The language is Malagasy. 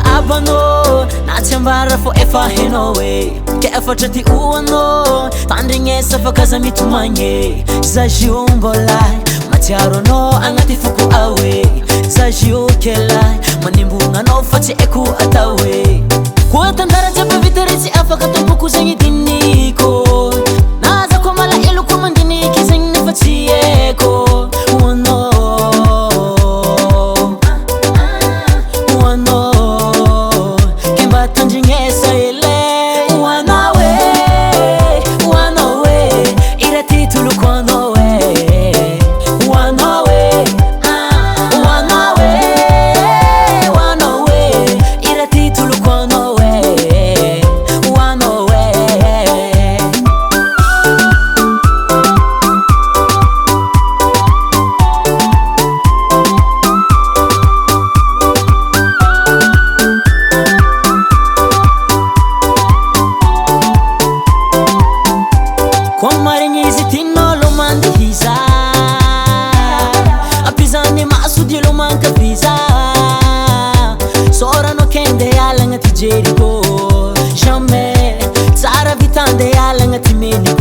abano na tiambara fo efa henowe ke efa chati uano tandringe safa kaza mitumanye zajiumbola matiaro no angati fuku awe zajiu kelai manimbunga no fati eku atawe kwa tandara japa vitarisi afa katumpu kuzengi diniko naza komala ilu kumandini kizengi nifati eko Tino lo mandi hisa apizani masudi lo manca visa sora no kende alanga ti Jericho jamais zara vitande alanga ti Menico